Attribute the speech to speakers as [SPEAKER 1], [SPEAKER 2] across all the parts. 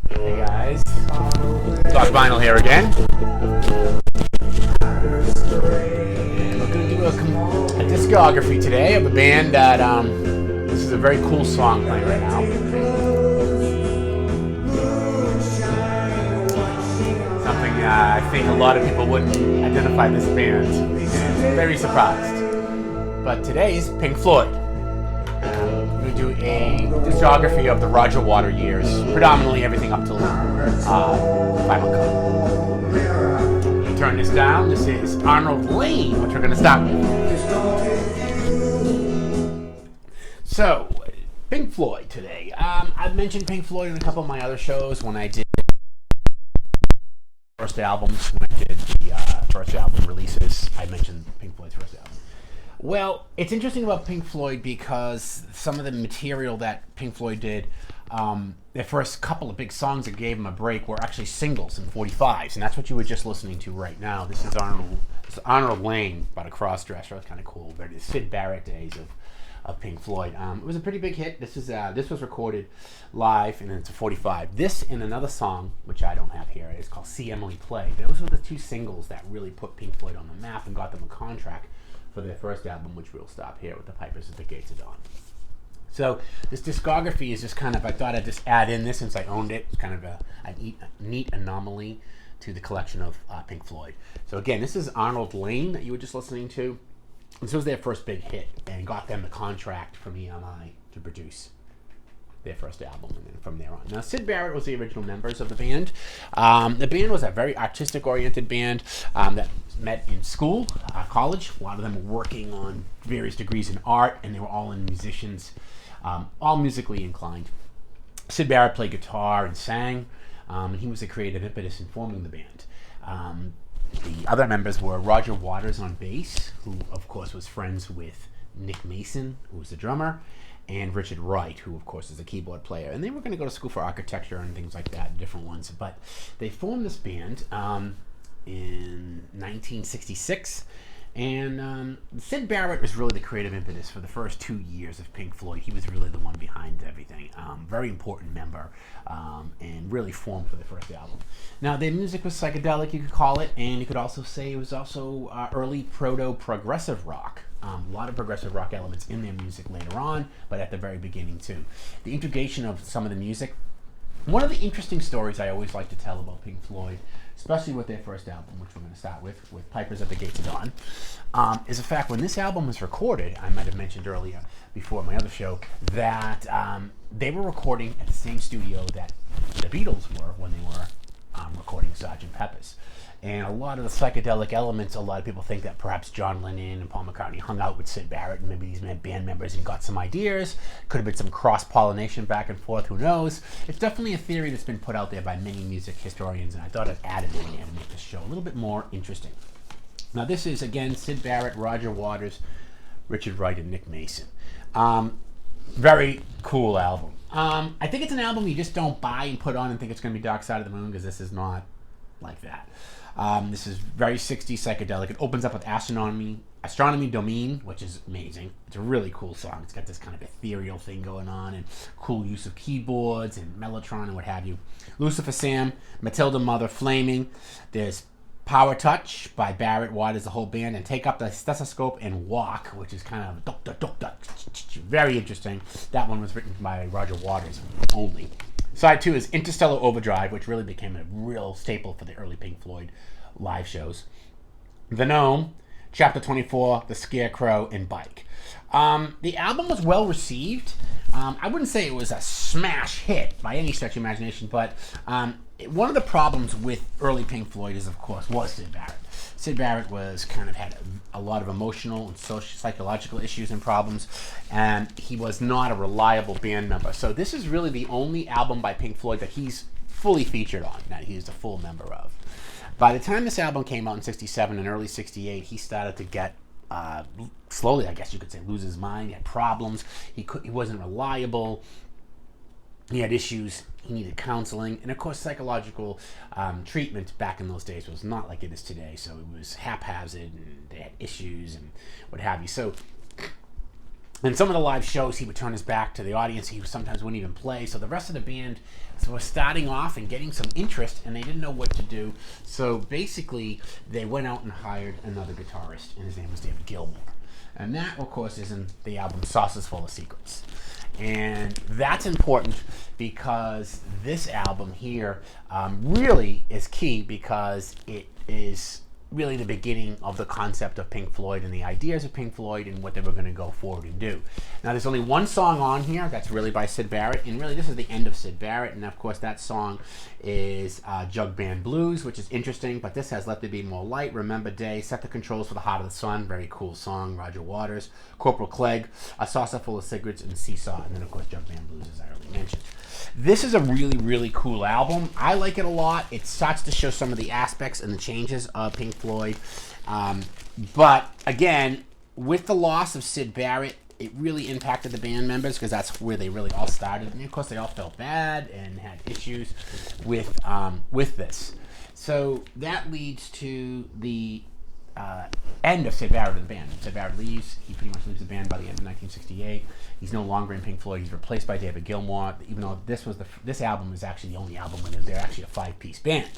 [SPEAKER 1] Hey guys, Doc Vinyl here again. We're going to do a discography today of a band that, this is a very cool song playing right now. Something I think a lot of people wouldn't identify this band. Very surprised. But today's Pink Floyd. We do a discography of the Roger Waters years, predominantly everything up till Final Cut. Turn this down. This is Arnold Layne, which we're going to start with. So, Pink Floyd today. I've mentioned Pink Floyd in a couple of my other shows when I did first albums. When I did the first album releases, I mentioned Pink Floyd's first album. Well, it's interesting about Pink Floyd because some of the material that Pink Floyd did, their first couple of big songs that gave them a break were actually singles and 45s, and that's what you were just listening to right now. This is Arnold Layne by the Crossdresser. That's kind of cool. The Syd Barrett days of Pink Floyd. It was a pretty big hit. This was recorded live, and it's a 45. This and another song, which I don't have here, is called See Emily Play. Those were the two singles that really put Pink Floyd on the map and got them a contract for their first album, which we'll stop here with the Pipers at the Gates of Dawn. So this discography is just kind of, I thought I'd just add in this since I owned it. It's kind of a neat anomaly to the collection of Pink Floyd. So again, this is Arnold Layne that you were just listening to. This was their first big hit and got them the contract from EMI to produce their first album, and then from there on. Now, Syd Barrett was the original members of the band. The band was a very artistic-oriented band that met in school, college. A lot of them were working on various degrees in art, and they were all musicians, all musically inclined. Syd Barrett played guitar and sang, and he was the creative impetus in forming the band. The other members were Roger Waters on bass, who, of course, was friends with Nick Mason, who was the drummer, and Richard Wright, who of course is a keyboard player. And they were going to go to school for architecture and things like that, different ones. But they formed this band in 1966. And Syd Barrett was really the creative impetus for the first 2 years of Pink Floyd. He was really the one behind everything. Very important member, and really formed for the first album. Now, their music was psychedelic, you could call it, and you could also say it was also early proto-progressive rock. A lot of progressive rock elements in their music later on, but at the very beginning too. The integration of some of the music. One of the interesting stories I always like to tell about Pink Floyd, especially with their first album, which we're going to start with Pipers at the Gates of Dawn, is the fact when this album was recorded, I might have mentioned earlier before my other show, that they were recording at the same studio that the Beatles were when they were recording Sgt. Pepper's. And a lot of the psychedelic elements, a lot of people think that perhaps John Lennon and Paul McCartney hung out with Syd Barrett and maybe these band members and got some ideas. Could have been some cross-pollination back and forth, who knows? It's definitely a theory that's been put out there by many music historians, and I thought I'd add it in there to make this show a little bit more interesting. Now this is, again, Syd Barrett, Roger Waters, Richard Wright, and Nick Mason. Very cool album. I think it's an album you just don't buy and put on and think it's going to be Dark Side of the Moon, because this is not like that. This is very 60s psychedelic. It opens up with Astronomy Domine, which is amazing. It's a really cool song. It's got this kind of ethereal thing going on and cool use of keyboards and mellotron and what have you. Lucifer Sam, Matilda Mother, Flaming. There's Power Touch by Barrett, Waters, the whole band, and Take Up the Stethoscope and Walk, which is kind of very interesting. That one was written by Roger Waters only. Side 2 is Interstellar Overdrive, which really became a real staple for the early Pink Floyd live shows. The Gnome, Chapter 24, The Scarecrow, and Bike. The album was well received. I wouldn't say it was a smash hit by any stretch of imagination, but one of the problems with early Pink Floyd is, of course, was Syd Barrett. Syd Barrett had a lot of emotional and psychological issues and problems, and he was not a reliable band member. So this is really the only album by Pink Floyd that he's fully featured on, that he's a full member of. By the time this album came out in 67 and early 68, he started to get, slowly, I guess you could say, lose his mind. He had problems. He wasn't reliable. He had issues. He needed counseling. And, of course, psychological treatment back in those days was not like it is today. So it was haphazard, and they had issues and what have you. So And some of the live shows, he would turn his back to the audience. He sometimes wouldn't even play. So the rest of the band was starting off and getting some interest, and they didn't know what to do. So basically, they went out and hired another guitarist, and his name was David Gilmour. And that, of course, is in the album Saucers Full of Secrets. And that's important because this album here really is key, because it is really the beginning of the concept of Pink Floyd and the ideas of Pink Floyd and what they were going to go forward and do. Now, there's only one song on here that's really by Syd Barrett, and really this is the end of Syd Barrett, and of course that song is Jug Band Blues, which is interesting, but this has Let There Be More Light, Remember Day, Set the Controls for the Heart of the Sun, very cool song, Roger Waters, Corporal Clegg, A Saucer Full of Cigarettes, and Seesaw, and then of course Jug Band Blues, as I already mentioned. This is a really, really cool album. I like it a lot. It starts to show some of the aspects and the changes of Pink Floyd. But again, with the loss of Syd Barrett, it really impacted the band members, because that's where they really all started. And of course, they all felt bad and had issues with this. So that leads to the end of Syd Barrett in the band. Syd Barrett leaves. He pretty much leaves the band by the end of 1968. He's no longer in Pink Floyd. He's replaced by David Gilmour, even though this album is actually the only album when they're actually a 5-piece band.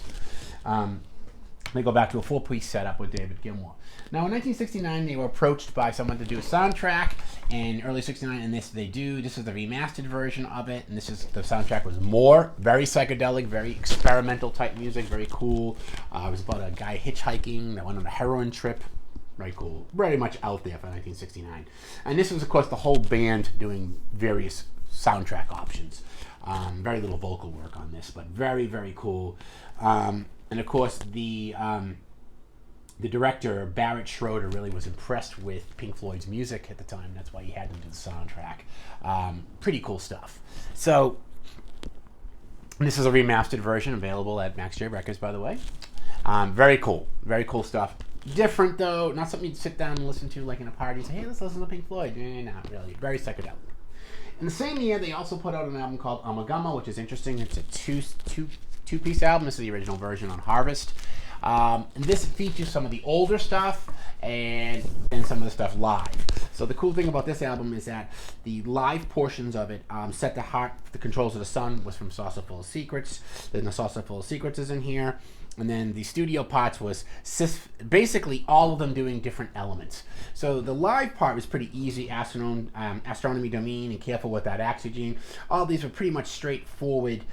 [SPEAKER 1] They go back to a 4-piece setup with David Gilmour. Now, in 1969, they were approached by someone to do a soundtrack. In early 69, and this they do. This is the remastered version of it, and the soundtrack was more very psychedelic, very experimental type music, very cool. It was about a guy hitchhiking that went on a heroin trip. Very cool. Very much out there for 1969. And this was, of course, the whole band doing various soundtrack options. Very little vocal work on this, but very, very cool. And of course, the director, Barrett Schroeder, really was impressed with Pink Floyd's music at the time. That's why he had them do the soundtrack. Pretty cool stuff. So, this is a remastered version available at Max J Records, by the way. Very cool. Very cool stuff. Different, though. Not something you'd sit down and listen to like in a party and say, hey, let's listen to Pink Floyd. Not really. Very psychedelic. In the same year, they also put out an album called Amagama, which is interesting. It's a two-piece album. This is the original version on Harvest. And this features some of the older stuff and some of the stuff live. So the cool thing about this album is that the live portions of it, Set the Heart, The Controls of the Sun, was from Saucer Full of Secrets. Then the Saucer Full of Secrets is in here. And then the studio parts was basically all of them doing different elements. So the live part was pretty easy. Astronomy Domain and Careful with That Oxygen. All these were pretty much straightforward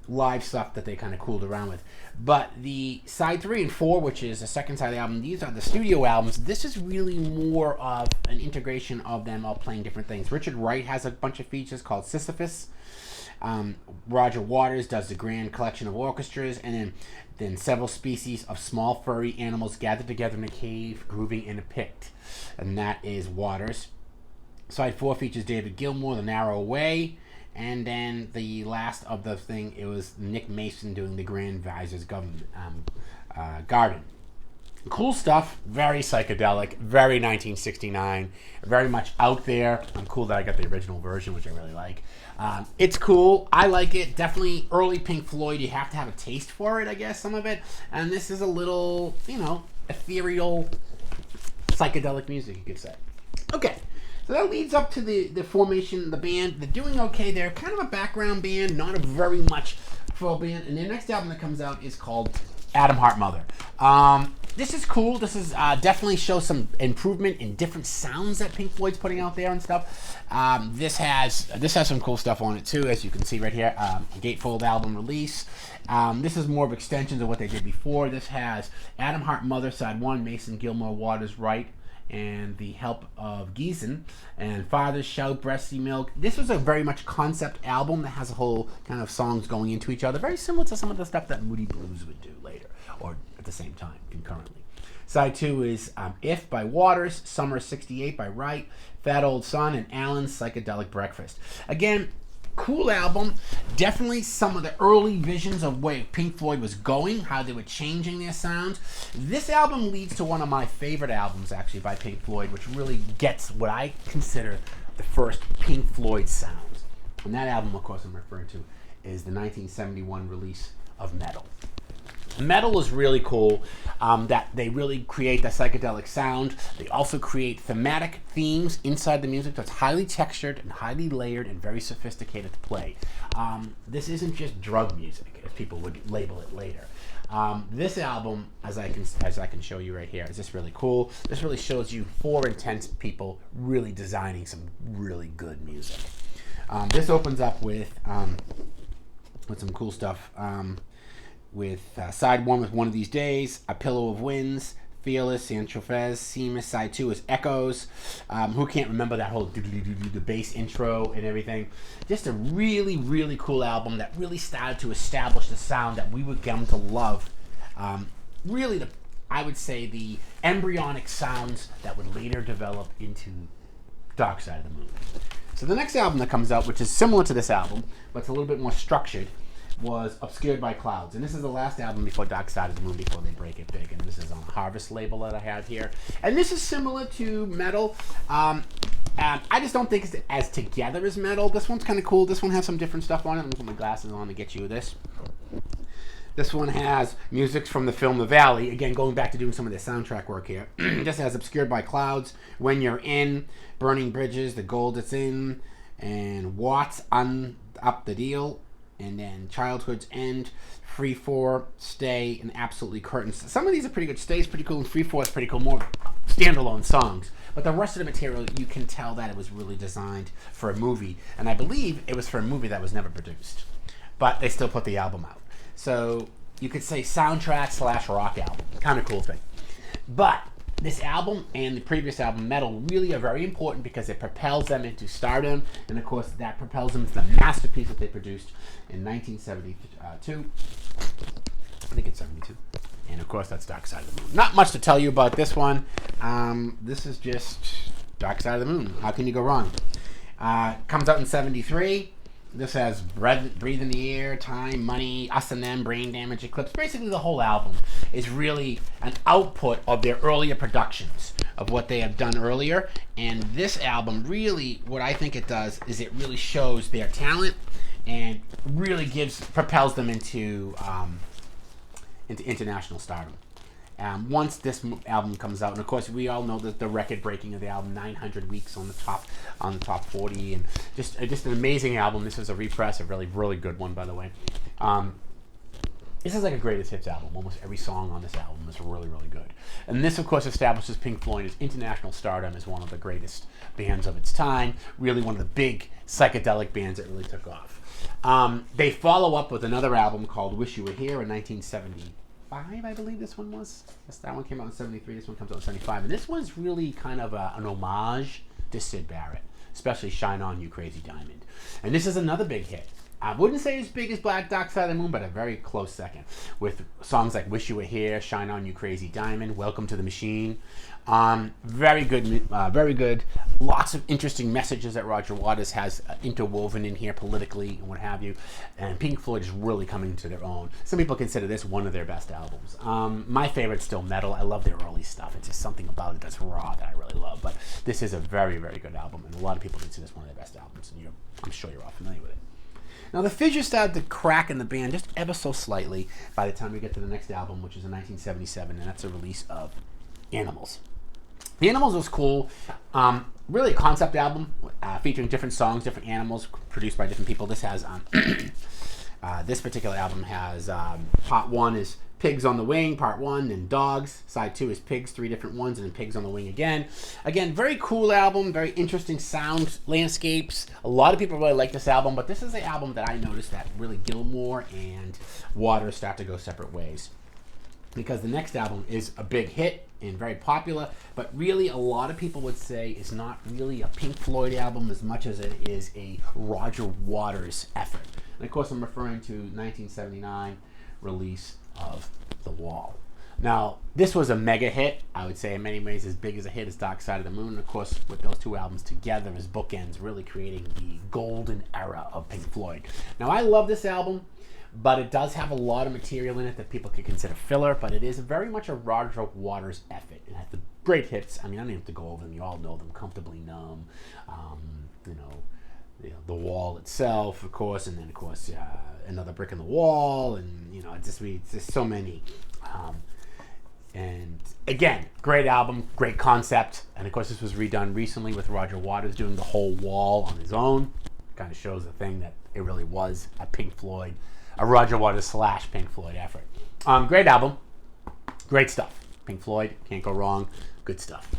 [SPEAKER 1] live stuff that they kind of cooled around with. But the side 3 and 4, which is the second side of the album, these are the studio albums. This is really more of an integration of them all playing different things. Richard Wright has a bunch of features called Sisyphus. Roger Waters does the grand collection of orchestras, and then several species of small furry animals gathered together in a cave, grooving in a pit. And that is Waters. Side 4 features David Gilmour, The Narrow Way. And then the last of the thing, it was Nick Mason doing the Grand Visor's Garden. Cool stuff, very psychedelic, very 1969, very much out there. I'm cool that I got the original version, which I really like. It's cool, I like it. Definitely early Pink Floyd, you have to have a taste for it, I guess, some of it. And this is a little, ethereal, psychedelic music, you could say. Okay. So that leads up to the formation of the band. They're doing okay. They're kind of a background band, not a very much full band. And their next album that comes out is called Adam Hart Mother. This is cool. This is definitely shows some improvement in different sounds that Pink Floyd's putting out there and stuff. This has some cool stuff on it too, as you can see right here. Gatefold album release. This is more of extensions of what they did before. This has Adam Hart Mother, side 1, Mason, Gilmour, Waters, Wright, and The Help of Geeson, and Fathers Shout, Breasty Milk. This was a very much concept album that has a whole kind of songs going into each other, very similar to some of the stuff that Moody Blues would do later, or at the same time, concurrently. Side 2 is If by Waters, Summer 68 by Wright, Fat Old Son, and Allen's Psychedelic Breakfast. Again, cool album. Definitely some of the early visions of where Pink Floyd was going, how they were changing their sounds. This album leads to one of my favorite albums, actually, by Pink Floyd, which really gets what I consider the first Pink Floyd sounds. And that album, of course, I'm referring to is the 1971 release of Metal. Metal is really cool, that they really create that psychedelic sound. They also create thematic themes inside the music that's highly textured and highly layered and very sophisticated to play. This isn't just drug music, as people would label it later. This album, as I can show you right here, is just really cool. This really shows you 4 intense people really designing some really good music. This opens up with some cool stuff. With side 1 with One of These Days, A Pillow of Winds, Fearless, Saint-Tropez, Seamus. Side 2 is Echoes. Who can't remember that whole the bass intro and everything? Just a really, really cool album that really started to establish the sound that we would come to love. Really, I would say the embryonic sounds that would later develop into Dark Side of the Moon. So the next album that comes out, which is similar to this album, but it's a little bit more structured, was Obscured by Clouds. And this is the last album before Dark Side of the Moon, before they break it big. And this is on the Harvest label that I have here. And this is similar to Metal. I just don't think it's as together as Metal. This one's kind of cool. This one has some different stuff on it. Let me put my glasses on to get you this. This one has music from the film The Valley. Again, going back to doing some of the soundtrack work here. This has Obscured by Clouds, When You're In, Burning Bridges, The Gold It's In, and Watts Up the Deal. And then Childhood's End, Free For, Stay, and Absolutely Curtains. Some of these are pretty good. Stay's pretty cool, and Free For is pretty cool. More standalone songs. But the rest of the material, you can tell that it was really designed for a movie. And I believe it was for a movie that was never produced. But they still put the album out. So you could say soundtrack / rock album. Kind of cool thing. But this album and the previous album, Metal, really are very important because it propels them into stardom. And of course, that propels them to the masterpiece that they produced in 1972. I think it's 72. And of course, that's Dark Side of the Moon. Not much to tell you about this one. This is just Dark Side of the Moon. How can you go wrong? Comes out in 73. This has Breathe in the Air, Time, Money, Us and Them, Brain Damage, Eclipse. Basically, the whole album is really an output of their earlier productions, of what they have done earlier. And this album really, what I think it does, is it really shows their talent and really propels them into international stardom. Once this album comes out, and of course we all know that the record breaking of the album, 900 weeks on the top 40, and just an amazing album. This is a repress, a really, really good one, by the way. This is like a greatest hits album. Almost every song on this album is really, really good. And this, of course, establishes Pink Floyd as international stardom, as one of the greatest bands of its time. Really one of the big psychedelic bands that really took off. They follow up with another album called Wish You Were Here in 1975, I believe this one was. Yes, that one came out in 73. This one comes out in 75. And this one's really kind of an homage to Syd Barrett, especially Shine On You Crazy Diamond. And this is another big hit. I wouldn't say as big as Dark Side of the Moon, but a very close second. With songs like Wish You Were Here, Shine On You Crazy Diamond, Welcome to the Machine. Very good, very good. Lots of interesting messages that Roger Waters has interwoven in here politically and what have you. And Pink Floyd is really coming to their own. Some people consider this one of their best albums. My favorite's still Metal. I love their early stuff. It's just something about it that's raw that I really love. But this is a very, very good album, and a lot of people consider this one of their best albums, and I'm sure you're all familiar with it. Now, the fissures started to crack in the band just ever so slightly by the time we get to the next album, which is in 1977, and that's a release of Animals. The Animals was cool. Really a concept album featuring different songs, different animals produced by different people. This has this particular album has part 1 is Pigs on the Wing, part 1, and Dogs. Side 2 is Pigs, 3 different ones, and then Pigs on the Wing again. Again, very cool album, very interesting sound landscapes. A lot of people really like this album, but this is the album that I noticed that really Gilmour and Waters start to go separate ways. Because the next album is a big hit and very popular, but really a lot of people would say it's not really a Pink Floyd album as much as it is a Roger Waters effort. And of course I'm referring to 1979 release of The Wall. Now, this was a mega hit, I would say in many ways as big as a hit as Dark Side of the Moon. And of course, with those two albums together as bookends, really creating the golden era of Pink Floyd. Now, I love this album, but it does have a lot of material in it that people could consider filler, but it is very much a Roger Waters effort. It has the great hits. I mean, I don't even have to go over them. You all know them. Comfortably Numb, the wall itself, of course, and then of course another brick in the wall, and it's just so many. And again, great album, great concept, and of course this was redone recently with Roger Waters doing the whole wall on his own. Kind of shows the thing that it really was a Roger Waters / Pink Floyd effort. Great album, great stuff. Pink Floyd, can't go wrong, good stuff.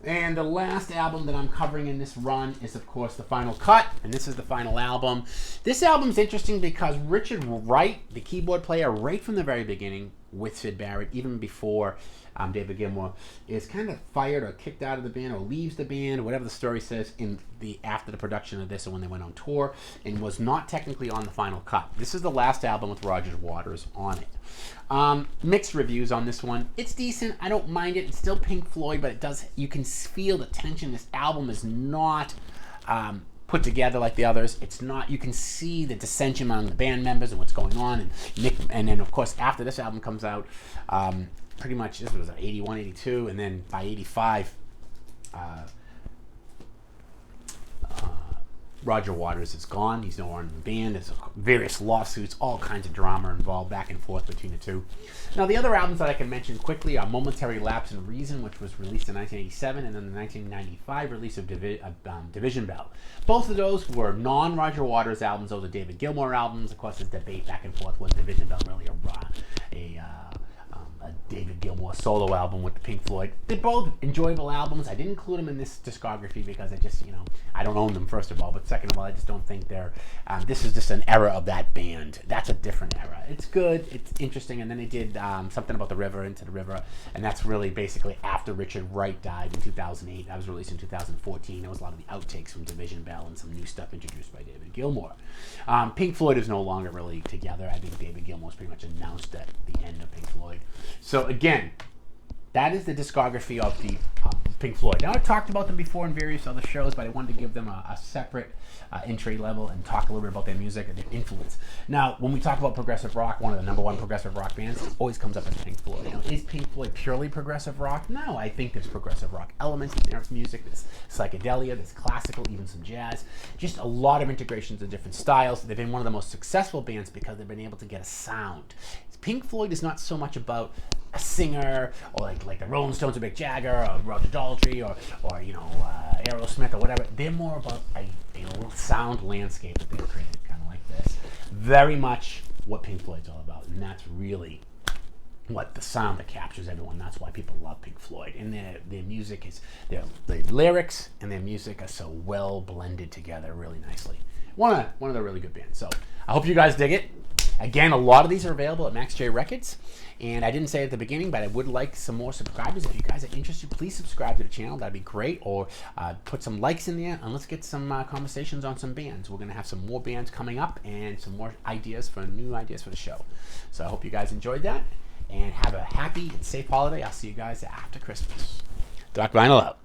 [SPEAKER 1] And the last album that I'm covering in this run is, of course, The Final Cut, and this is the final album. This album's interesting because Richard Wright, the keyboard player, right from the very beginning with Syd Barrett, even before David Gilmour, is kind of fired or kicked out of the band or leaves the band, or whatever the story says, after the production of this or when they went on tour, and was not technically on The Final Cut. This is the last album with Roger Waters on it. Mixed reviews on this one. It's decent. I don't mind it. It's still Pink Floyd, but you can feel the tension. This album is not put together like the others. It's not. You can see the dissension among the band members and what's going on. And then of course after this album comes out, pretty much this was 81, 82, and then by 85. Roger Waters is gone. He's no longer in the band. There's various lawsuits, all kinds of drama involved back and forth between the two. Now, the other albums that I can mention quickly are Momentary Lapse in Reason, which was released in 1987, and then the 1995 release of Division Bell. Both of those were non-Roger Waters albums. Those are David Gilmour albums. Of course, there's debate back and forth. Was Division Bell really a David Gilmour solo album with the Pink Floyd? They're both enjoyable albums. I didn't include them in this discography because I don't own them, first of all, but second of all, I just don't think they're, this is just an era of that band. That's a different era. It's good, it's interesting, and then they did something about the river, Into the River, and that's really basically after Richard Wright died in 2008. That was released in 2014. There was a lot of the outtakes from Division Bell and some new stuff introduced by David Gilmour. Pink Floyd is no longer really together. I think David Gilmour's pretty much announced at the end of Pink Floyd. So again, that is the discography of the Pink Floyd. Now, I've talked about them before in various other shows, but I wanted to give them a separate entry level and talk a little bit about their music and their influence. Now, when we talk about progressive rock, one of the number one progressive rock bands always comes up as Pink Floyd. Is Pink Floyd purely progressive rock? No, I think there's progressive rock elements in their music. There's psychedelia, there's classical, even some jazz. Just a lot of integrations of different styles. They've been one of the most successful bands because they've been able to get a sound. Pink Floyd is not so much about a singer, or like the Rolling Stones or Mick Jagger, or Roger Daltrey, or Aerosmith, or whatever. They're more about a sound landscape that they've created, kind of like this. Very much what Pink Floyd's all about, and that's really what the sound that captures everyone. That's why people love Pink Floyd. And their music is, the lyrics and their music are so well blended together really nicely. One of the really good bands. So I hope you guys dig it. Again, a lot of these are available at Max J Records. And I didn't say it at the beginning, but I would like some more subscribers. If you guys are interested, please subscribe to the channel. That'd be great. Or put some likes in there, and let's get some conversations on some bands. We're going to have some more bands coming up and some more new ideas for the show. So I hope you guys enjoyed that. And have a happy and safe holiday. I'll see you guys after Christmas. Dark Vinyl out.